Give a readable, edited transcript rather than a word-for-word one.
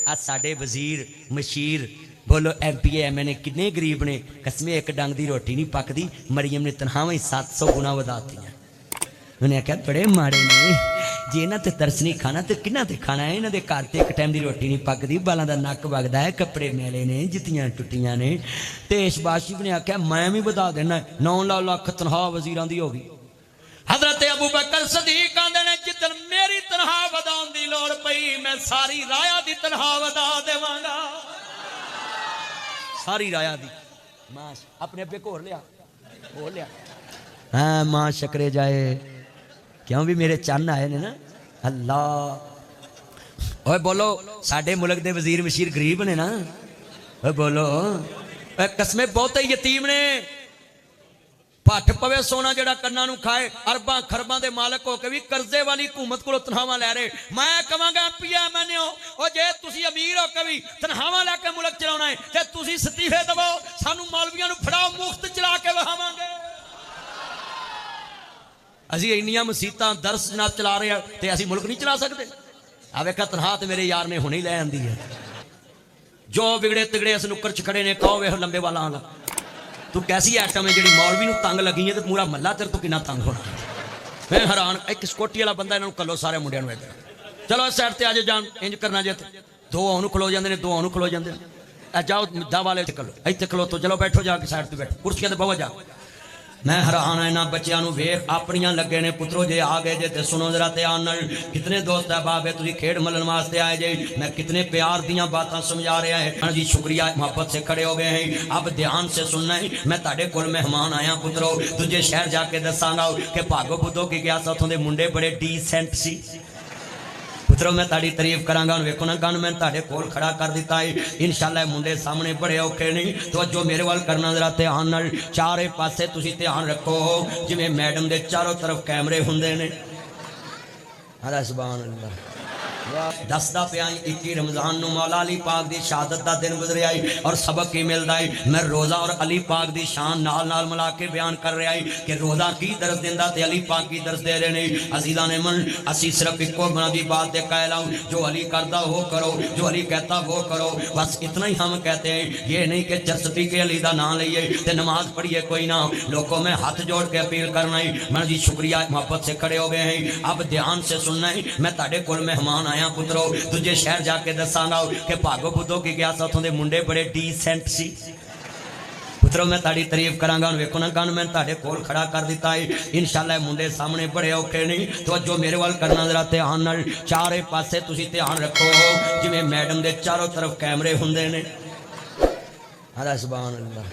आ साडे वजीर मशीर बोलो MP MN किन्ने गरीब ने कसमें एक डंग की रोटी नहीं पकती मरियम ने तनख्वाहां 700 गुना वधातियां उन्हें आख्या बड़े माड़े ने जे इन्हां ते तरस नहीं खाना तो किन्हां ते खाना है इन्हां दे घर ते एक टाइम की रोटी नहीं पकती बालों का नक वगदा है कपड़े मैले ने जुत्तियां टुटियां ने ते इस बादशाह ने आख्या मैं भी वधा देना 9 लाख तनख्वाह वजीरां दी होगी हजरत अबू बकर सदीक आंदे ने जिद्दन मेरी तनख्वाह वधाउण दी लोड़ पई मैं सारी राया दी तनख्वाह वधा देवांगा सारी राया दी मां अपने अब्बे को लिया हाँ मां शकरे जाए क्यों भी मेरे चन्न आए ने ना अल्लाह ओए बोलो साडे मुल्क दे वजीर मशीर गरीब ने ना ओए बोलो कसमें बहुत यतीम ने पट पवे सोना जड़ा कन्ना नू खाए अरबा खरबा दे मालक हो के भी कर्जे वाली हुकूमत को तनख्वाहां लै रहे मैं कहांगा PM ओ जे तुसी अमीर हो के भी तनख्वाहां लैके मुल्क चलाउणा है ते तुसी इस्तीफे दवो सानू मौलवियां नू फड़ाओ मुफ्त चला के वहावांगे असीं इन्नियां मुसीबतां दर्स जनाब चला रहे हैं ते असीं मुल्क नहीं चला सकते आ वेखा तनख्वाह ते मेरे यार ने हुणे ही लै आंदी है जो बिगड़े तिगड़े अस नुक्कर च खड़े ने कहो वेख लंबे वाला वाला तू कैसी आइटम है जी मौलवी नूं तंग लगी है तो पूरा महला तेरे तो कितना तंग होना मैं हैरान एक स्कूटी वाला बंदा इन्हों कलो सारे मुंडिया नूं इधर चलो इस साइड से आ जाओ जान इंज करना जे दो आनू खलो जाते हैं दो आनू खलो जाते हैं जाओ दा वाले कलो इतने खलो तो चलो बैठो जाके साइड पर बैठो कुर्सियां ते बहुत जा मैं हैरान इन्होंने बच्चों को वेख अपनियां लगे ने पुत्रो जे आ गए जे ते सुनो जरा ध्यान नाल कितने दोस्त अहबाब है तुसीं खेड मलन वास्ते आए जे मैं कितने प्यार दियां बातां समझा रहा है हाँ जी शुक्रिया मोहब्बत से खड़े हो गए हैं अब ध्यान से सुनना है मैं तुहाडे कोल मेहमान आया पुत्रो दूजे शहर जाके दसांगा कि भागो बुद्धो की गया उथों दे मुंडे बड़े डिसेंट सी पुत्रो मैं ताड़ी तारीफ करांगा वेखो ना गन मैं ताड़े कोल खड़ा कर दिता है इंशाअल्लाह मुंडे सामने बड़े औखे नहीं तो जो मेरे वाल करना जरा ध्यान नाल चारे पासे तुसी ध्यान रखो जिवें मैडम दे चारों तरफ कैमरे हुंदे ने अल्लाह सुभान अल्लाह दसदा पिया 21 रमजान नूं मौला अली पाक दी शहादत दा दिन गुजरिया और सबक की मिलदा है मैं रोज़ा और अली पाक दी शान नाल नाल मिला के बयान कर रहा है कि रोज़ा की दर्स दिंदा ते अली पाक की दर्स दे रहे ने अजीज़ा ने मन असी सिर्फ इको बना बात दे कह लाऊं जो अली करदा वो करो जो अली कहता वो करो बस इतना ही हम कहते हैं ये नहीं कि चरसती के अली दा नाम लइए ते नमाज पढ़िए कोई ना लोगों में हाथ जोड़ के अपील करना है मैं जी शुक्रिया मोहब्बत से खड़े हो गए हैं अब ध्यान से सुनना है मैं ताड़े कोल मेहमान आया पुत्रो तुझे शहर जाके दसांगा कि भागो बुद्धो की गया उथों दे मुंडे बड़े डिसेंट सी पुत्रो मैं ताड़ी तारीफ करांगा वेखो ना गन मैं ताड़े कोल खड़ा कर दिता है इंशाअल्लाह मुंडे सामने बड़े औखे नहीं तो जो मेरे वाल करना जरा ध्यान नाल चारे पासे तुसी ध्यान रखो जिवें मैडम दे चारों तरफ कैमरे हुंदे ने अल्लाह सुभान अल्लाह